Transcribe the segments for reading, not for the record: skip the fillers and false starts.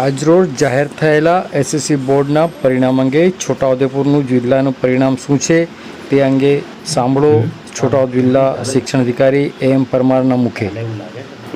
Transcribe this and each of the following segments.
આજરોજ જાહેર થયેલા એસએસસી બોર્ડના પરિણામ અંગે છોટાઉદેપુરનું જિલ્લાનું પરિણામ શું છે તે અંગે સાંભળો છોટાઉદેપુર જિલ્લા શિક્ષણ અધિકારી એમ પરમારના મુખે.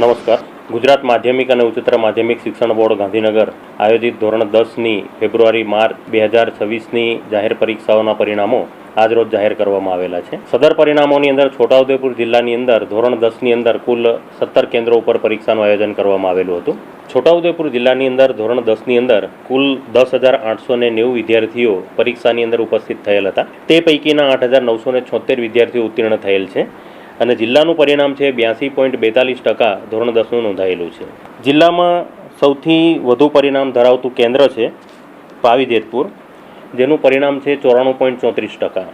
નમસ્કાર. ગુજરાત માધ્યમિક અને ઉચ્ચતર માધ્યમિક શિક્ષણ બોર્ડ ગાંધીનગર આયોજિત ધોરણ 10ની ફેબ્રુઆરી-માર્ચ 2026ની જાહેર પરીક્ષાઓના પરિણામો આજરોજ જાહેર કરવામાં આવેલા છે. સદર પરિણામોની અંદર છોટાઉદેપુર જિલ્લાની અંદર ધોરણ 10ની અંદર કુલ 17 કેન્દ્રો ઉપર પરીક્ષાનું આયોજન કરવામાં આવેલું હતું. છોટાઉદેપુર જિલ્લાની અંદર ધોરણ 10ની અંદર કુલ 10,890 વિદ્યાર્થીઓ પરીક્ષાની અંદર ઉપસ્થિત થયેલ હતા. તે પૈકીના 8,976 વિદ્યાર્થીઓ ઉત્તીર્ણ થયેલ છે અને જિલ્લાનું પરિણામ છે 82.42% ધોરણ 10નું નોંધાયેલું છે. જિલ્લામાં સૌથી વધુ પરિણામ ધરાવતું કેન્દ્ર છે પાવીજેતપુર, જેનું પરિણામ છે 94.34%.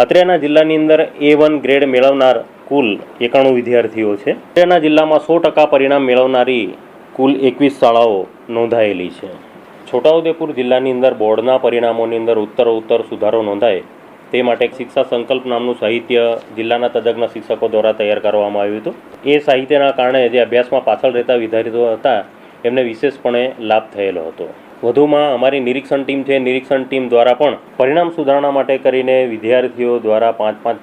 અત્રેના જિલ્લાની અંદર A1 ગ્રેડ મેળવનાર કુલ 91 વિદ્યાર્થીઓ છે. અત્રેના જિલ્લામાં 100% પરિણામ મેળવનારી કુલ 21 શાળાઓ નોંધાયેલી છે. છોટાઉદેપુર જિલ્લાની અંદર બોર્ડના પરિણામોની અંદર ઉત્તરોત્તર સુધારો નોંધાય તે માટે શિક્ષા સંકલ્પ નામનું સાહિત્ય જિલ્લાના તજજ્ઞ શિક્ષકો દ્વારા તૈયાર કરવામાં આવ્યું હતું. એ સાહિત્યના કારણે જે અભ્યાસમાં પાછળ રહેતા વિદ્યાર્થીઓ હતા એમને વિશેષપણે લાભ થયેલો હતો. વધુમાં અમારી નિરીક્ષણ ટીમ છે, નિરીક્ષણ ટીમ દ્વારા પણ પરિણામ સુધારણા માટે કરીને વિદ્યાર્થીઓ દ્વારા 5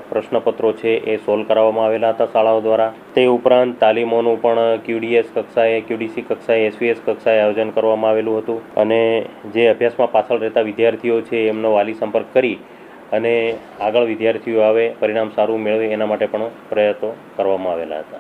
પ્રશ્નપત્રો છે એ સોલ્વ કરાવવામાં આવેલા હતા શાળાઓ દ્વારા. તે ઉપરાંત તાલીમોનું પણ QDS કક્ષાએ, QDC કક્ષાએ, SVS કક્ષાએ આયોજન કરવામાં આવેલું હતું અને જે અભ્યાસમાં પાછળ રહેતા વિદ્યાર્થીઓ છે એમનો વાલી સંપર્ક કરી અને આગળ વિદ્યાર્થીઓ આવે, પરિણામ સારું મેળવે એના માટે પણ પ્રયત્નો કરવામાં આવેલા હતા.